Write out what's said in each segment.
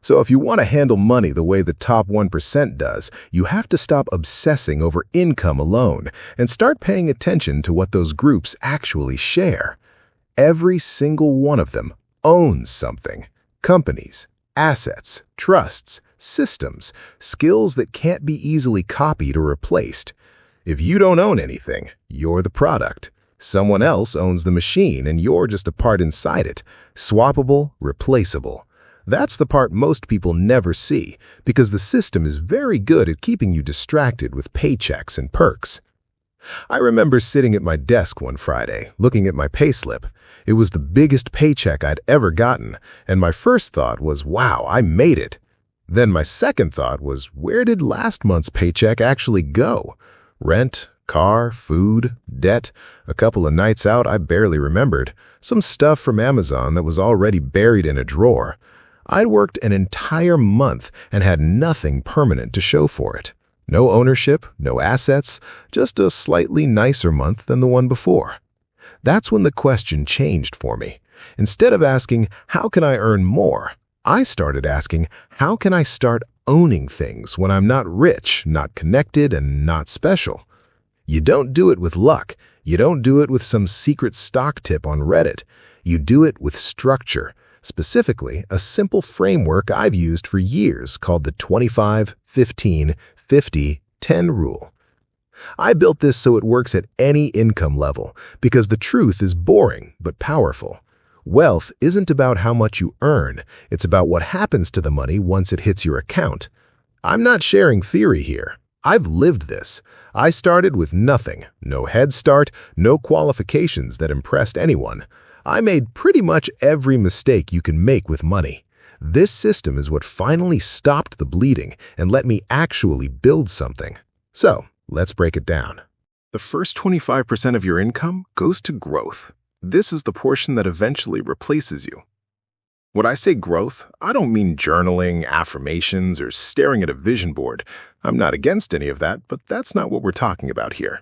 So if you want to handle money the way the top 1% does, you have to stop obsessing over income alone and start paying attention to what those groups actually share. Every single one of them owns something: companies, assets, trusts, systems, skills that can't be easily copied or replaced. If you don't own anything, you're the product. Someone else owns the machine and you're just a part inside it. Swappable, replaceable. That's the part most people never see, because the system is very good at keeping you distracted with paychecks and perks. I remember sitting at my desk one Friday, looking at my payslip. It was the biggest paycheck I'd ever gotten, and my first thought was, wow, I made it. Then my second thought was, where did last month's paycheck actually go? Rent, car, food, debt, a couple of nights out I barely remembered, some stuff from Amazon that was already buried in a drawer. I'd worked an entire month and had nothing permanent to show for it. No ownership, no assets, just a slightly nicer month than the one before. That's when the question changed for me. Instead of asking, how can I earn more? I started asking, how can I start owning things when I'm not rich, not connected, and not special? You don't do it with luck. You don't do it with some secret stock tip on Reddit. You do it with structure. Specifically, a simple framework I've used for years called the 25, 15, 50, 10 rule. I built this so it works at any income level, because the truth is boring but powerful. Wealth isn't about how much you earn, it's about what happens to the money once it hits your account. I'm not sharing theory here. I've lived this. I started with nothing, no head start, no qualifications that impressed anyone. I made pretty much every mistake you can make with money. This system is what finally stopped the bleeding and let me actually build something. So, let's break it down. The first 25% of your income goes to growth. This is the portion that eventually replaces you. When I say growth, I don't mean journaling, affirmations, or staring at a vision board. I'm not against any of that, but that's not what we're talking about here.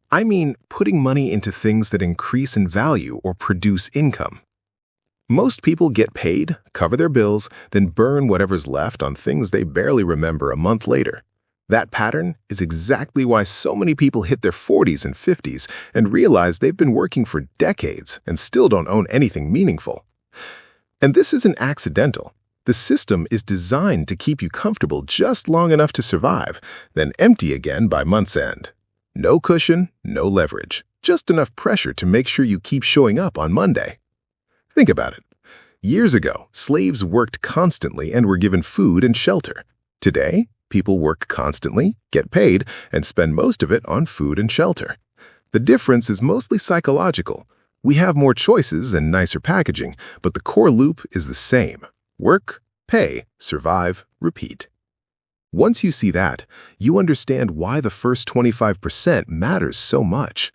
I mean putting money into things that increase in value or produce income. Most people get paid, cover their bills, then burn whatever's left on things they barely remember a month later. That pattern is exactly why so many people hit their 40s and 50s and realize they've been working for decades and still don't own anything meaningful. And this isn't accidental. The system is designed to keep you comfortable just long enough to survive, then empty again by month's end. No cushion, no leverage, just enough pressure to make sure you keep showing up on Monday. Think about it. Years ago, slaves worked constantly and were given food and shelter. Today, people work constantly, get paid, and spend most of it on food and shelter. The difference is mostly psychological. We have more choices and nicer packaging, but the core loop is the same. Work, pay, survive, repeat. Once you see that, you understand why the first 25% matters so much.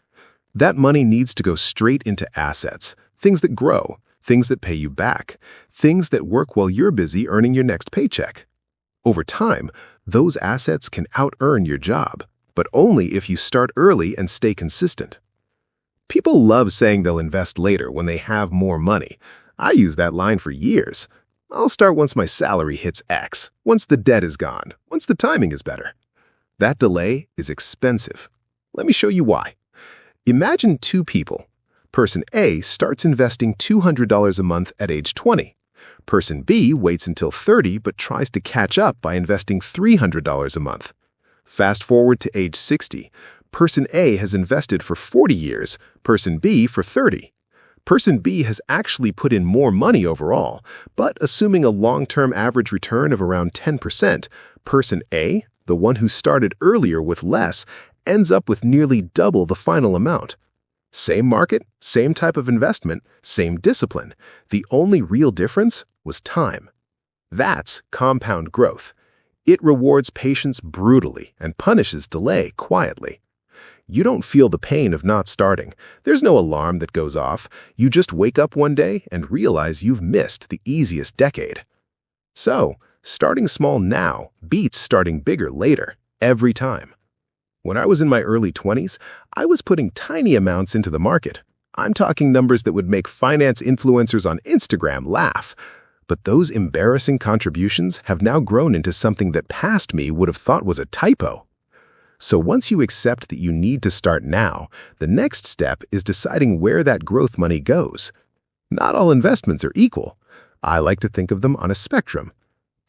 That money needs to go straight into assets, things that grow, things that pay you back, things that work while you're busy earning your next paycheck. Over time, those assets can out-earn your job, but only if you start early and stay consistent. People love saying they'll invest later when they have more money. I use that line for years. I'll start once my salary hits X, once the debt is gone, once the timing is better. That delay is expensive. Let me show you why. Imagine two people. Person A starts investing $200 a month at age 20. Person B waits until 30 but tries to catch up by investing $300 a month. Fast forward to age 60. Person A has invested for 40 years, person B for 30. Person B has actually put in more money overall, but assuming a long-term average return of around 10%, person A, the one who started earlier with less, ends up with nearly double the final amount. Same market, same type of investment, same discipline. The only real difference was time. That's compound growth. It rewards patience brutally and punishes delay quietly. You don't feel the pain of not starting. There's no alarm that goes off. You just wake up one day and realize you've missed the easiest decade. So, starting small now beats starting bigger later, every time. When I was in my early 20s, I was putting tiny amounts into the market. I'm talking numbers that would make finance influencers on Instagram laugh. But those embarrassing contributions have now grown into something that past me would have thought was a typo. So once you accept that you need to start now, the next step is deciding where that growth money goes. Not all investments are equal. I like to think of them on a spectrum.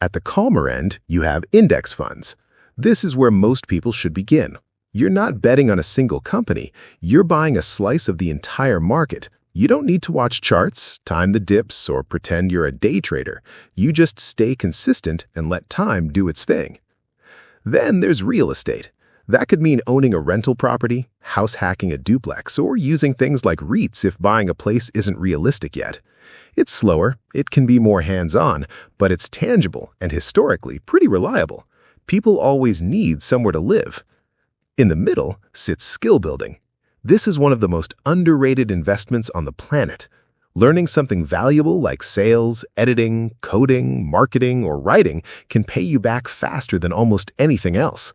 At the calmer end, you have index funds. This is where most people should begin. You're not betting on a single company. You're buying a slice of the entire market. You don't need to watch charts, time the dips, or pretend you're a day trader. You just stay consistent and let time do its thing. Then there's real estate. That could mean owning a rental property, house hacking a duplex, or using things like REITs if buying a place isn't realistic yet. It's slower, it can be more hands-on, but it's tangible and historically pretty reliable. People always need somewhere to live. In the middle sits skill building. This is one of the most underrated investments on the planet. Learning something valuable like sales, editing, coding, marketing, or writing can pay you back faster than almost anything else.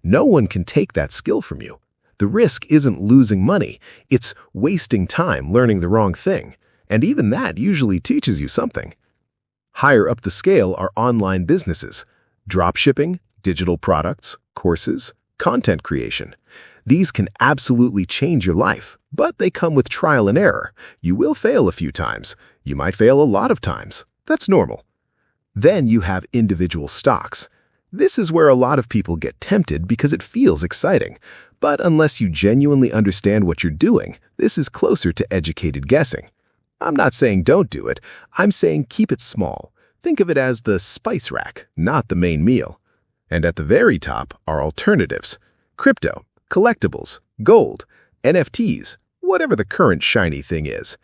No one can take that skill from you. The risk isn't losing money, it's wasting time learning the wrong thing. And even that usually teaches you something. Higher up the scale are online businesses, dropshipping, digital products, courses, content creation. These can absolutely change your life, but they come with trial and error. You will fail a few times. You might fail a lot of times. That's normal. Then you have individual stocks. This is where a lot of people get tempted because it feels exciting. But unless you genuinely understand what you're doing, this is closer to educated guessing. I'm not saying don't do it. I'm saying keep it small. Think of it as the spice rack, not the main meal. And at the very top are alternatives. Crypto, collectibles, gold, NFTs, whatever the current shiny thing is.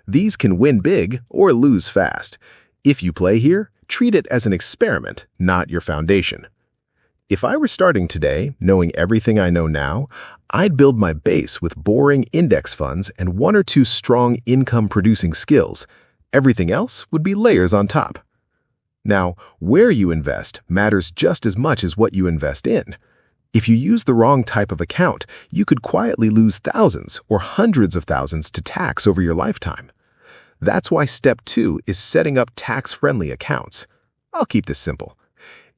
These can win big or lose fast. If you play here, treat it as an experiment, not your foundation. If I were starting today, knowing everything I know now, I'd build my base with boring index funds and one or two strong income-producing skills. Everything else would be layers on top. Now, where you invest matters just as much as what you invest in. If you use the wrong type of account, you could quietly lose thousands or hundreds of thousands to tax over your lifetime. That's why step 2 is setting up tax-friendly accounts. I'll keep this simple.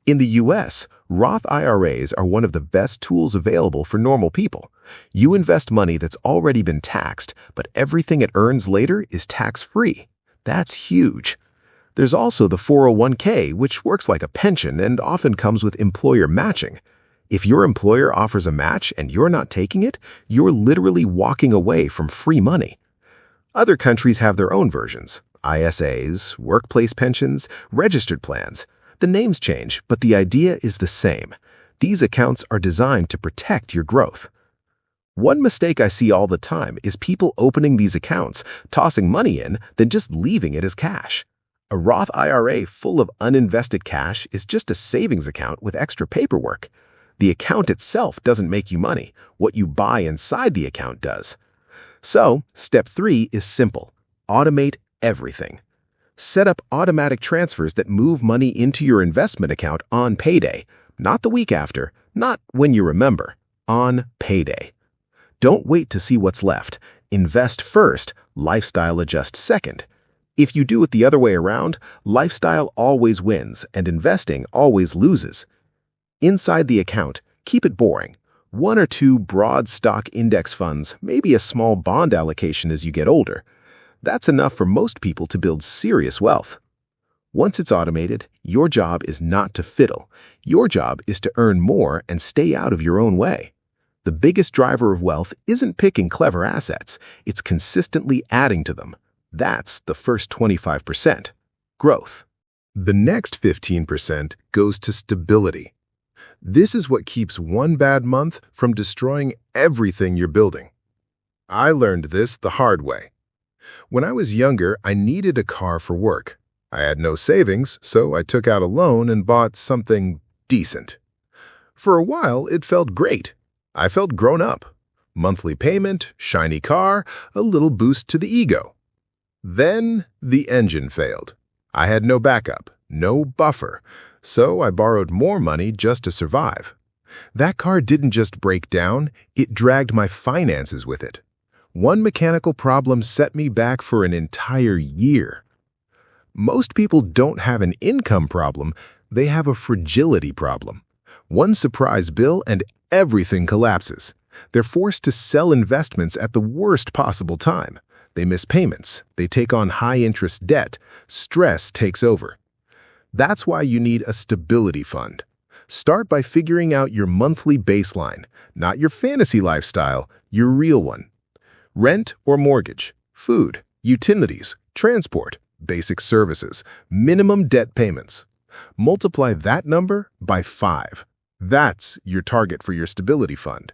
In the US, Roth IRAs are one of the best tools available for normal people. You invest money that's already been taxed, but everything it earns later is tax-free. That's huge. There's also the 401k, which works like a pension and often comes with employer matching. If your employer offers a match and you're not taking it, you're literally walking away from free money. Other countries have their own versions, ISAs, workplace pensions, registered plans. The names change, but the idea is the same. These accounts are designed to protect your growth. One mistake I see all the time is people opening these accounts, tossing money in, then just leaving it as cash. A Roth IRA full of uninvested cash is just a savings account with extra paperwork. The account itself doesn't make you money. What you buy inside the account does. So, step 3 is simple. Automate everything. Set up automatic transfers that move money into your investment account on payday. Not the week after, not when you remember. On payday. Don't wait to see what's left. Invest first, lifestyle adjust second. If you do it the other way around, lifestyle always wins and investing always loses. Inside the account, keep it boring. 1 or 2 broad stock index funds, maybe a small bond allocation as you get older. That's enough for most people to build serious wealth. Once it's automated, your job is not to fiddle. Your job is to earn more and stay out of your own way. The biggest driver of wealth isn't picking clever assets, it's consistently adding to them. That's the first 25%. Growth. The next 15% goes to stability. This is what keeps one bad month from destroying everything you're building. I learned this the hard way. When I was younger, I needed a car for work. I had no savings, so I took out a loan and bought something decent. For a while, it felt great. I felt grown up. Monthly payment, shiny car, a little boost to the ego. Then the engine failed. I had no backup, no buffer, so I borrowed more money just to survive. That car didn't just break down, it dragged my finances with it. One mechanical problem set me back for an entire year. Most people don't have an income problem, they have a fragility problem. One surprise bill and everything collapses. They're forced to sell investments at the worst possible time. They miss payments. They take on high-interest debt. Stress takes over. That's why you need a stability fund. Start by figuring out your monthly baseline, not your fantasy lifestyle, your real one. Rent or mortgage, food, utilities, transport, basic services, minimum debt payments. Multiply that number by 5. That's your target for your stability fund.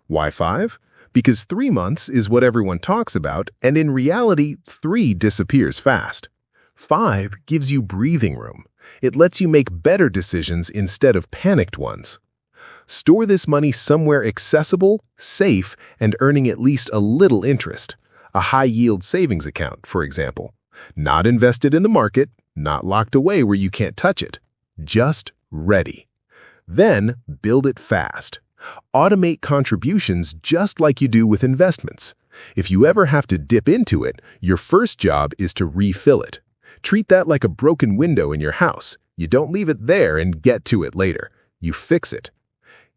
Why 5? Because 3 months is what everyone talks about, and in reality, 3 disappears fast. 5 gives you breathing room. It lets you make better decisions instead of panicked ones. Store this money somewhere accessible, safe, and earning at least a little interest. A high-yield savings account, for example. Not invested in the market, not locked away where you can't touch it. Just ready. Then build it fast. Automate contributions just like you do with investments. If you ever have to dip into it, your first job is to refill it. Treat that like a broken window in your house. You don't leave it there and get to it later. You fix it.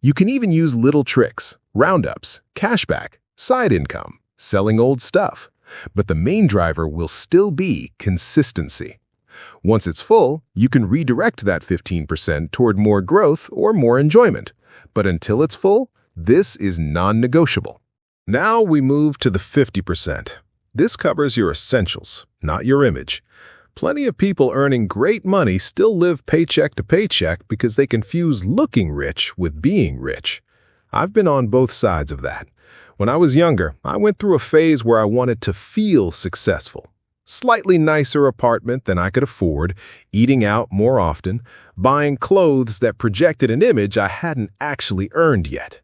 You can even use little tricks, roundups, cashback, side income, selling old stuff. But the main driver will still be consistency. Once it's full, you can redirect that 15% toward more growth or more enjoyment. But until it's full, this is non-negotiable. Now we move to the 50%. This covers your essentials, not your image. Plenty of people earning great money still live paycheck to paycheck because they confuse looking rich with being rich. I've been on both sides of that. When I was younger, I went through a phase where I wanted to feel successful. Slightly nicer apartment than I could afford, eating out more often, buying clothes that projected an image I hadn't actually earned yet.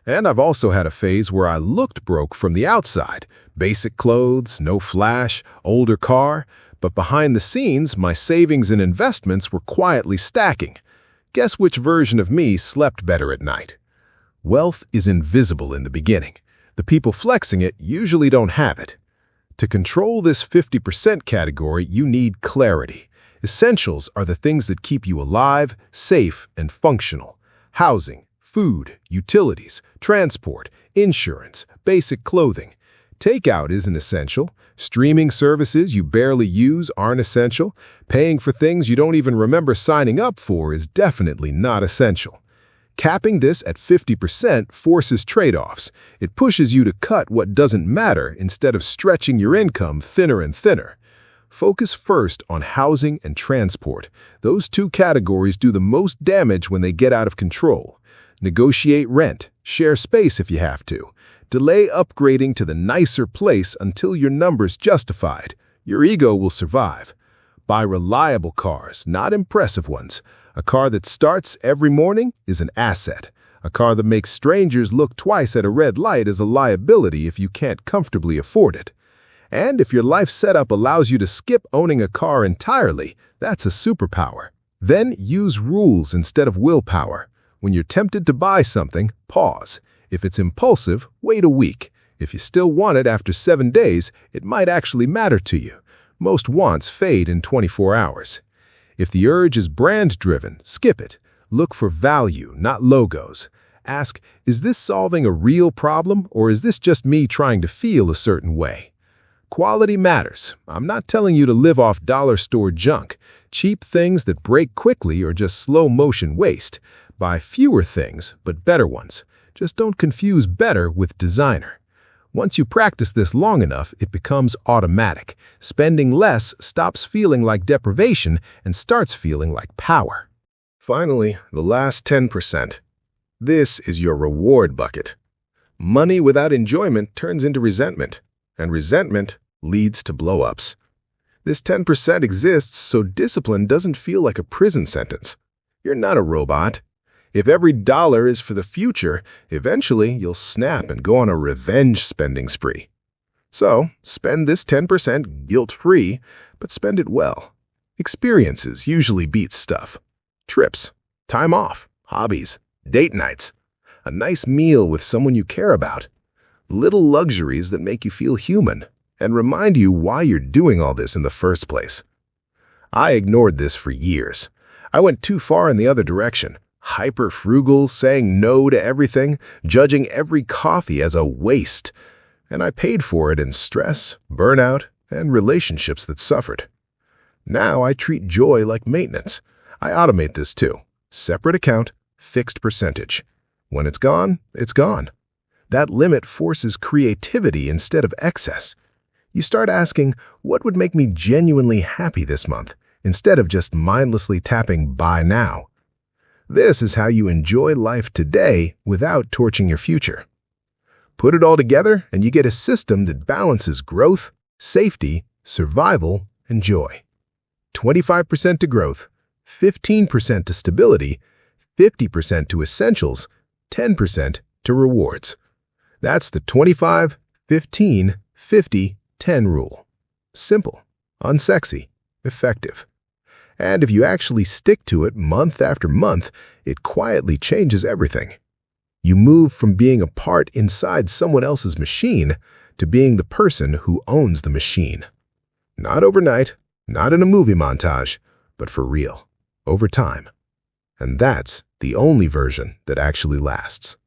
And I've also had a phase where I looked broke from the outside. Basic clothes, no flash, older car. But behind the scenes, my savings and investments were quietly stacking. Guess which version of me slept better at night? Wealth is invisible in the beginning. The people flexing it usually don't have it. To control this 50% category, you need clarity. Essentials are the things that keep you alive, safe, and functional. Housing, food, utilities, transport, insurance, basic clothing. Takeout isn't essential. Streaming services you barely use aren't essential. Paying for things you don't even remember signing up for is definitely not essential. Capping this at 50% forces trade-offs. It pushes you to cut what doesn't matter instead of stretching your income thinner and thinner. Focus first on housing and transport. Those 2 categories do the most damage when they get out of control. Negotiate rent. Share space if you have to. Delay upgrading to the nicer place until your number's justified. Your ego will survive. Buy reliable cars, not impressive ones. A car that starts every morning is an asset. A car that makes strangers look twice at a red light is a liability if you can't comfortably afford it. And if your life setup allows you to skip owning a car entirely, that's a superpower. Then use rules instead of willpower. When you're tempted to buy something, pause. If it's impulsive, wait a week. If you still want it after 7 days, it might actually matter to you. Most wants fade in 24 hours. If the urge is brand-driven, skip it. Look for value, not logos. Ask, is this solving a real problem, or is this just me trying to feel a certain way? Quality matters. I'm not telling you to live off dollar store junk. Cheap things that break quickly or just slow-motion waste. Buy fewer things, but better ones. Just don't confuse better with designer. Once you practice this long enough, it becomes automatic. Spending less stops feeling like deprivation and starts feeling like power. Finally, the last 10%. This is your reward bucket. Money without enjoyment turns into resentment, and resentment leads to blow-ups. This 10% exists so discipline doesn't feel like a prison sentence. You're not a robot. If every dollar is for the future, eventually you'll snap and go on a revenge spending spree. So, spend this 10% guilt-free, but spend it well. Experiences usually beat stuff. Trips, time off, hobbies, date nights, a nice meal with someone you care about. Little luxuries that make you feel human and remind you why you're doing all this in the first place. I ignored this for years. I went too far in the other direction, hyper-frugal, saying no to everything, judging every coffee as a waste. And I paid for it in stress, burnout, and relationships that suffered. Now I treat joy like maintenance. I automate this too. Separate account, fixed percentage. When it's gone, it's gone. That limit forces creativity instead of excess. You start asking, what would make me genuinely happy this month, instead of just mindlessly tapping buy now. This is how you enjoy life today without torching your future. Put it all together and you get a system that balances growth, safety, survival, and joy. 25% to growth, 15% to stability, 50% to essentials, 10% to rewards. That's the 25, 15, 50, 10 rule. Simple, unsexy, effective. And if you actually stick to it month after month, it quietly changes everything. You move from being a part inside someone else's machine to being the person who owns the machine. Not overnight, not in a movie montage, but for real, over time. And that's the only version that actually lasts.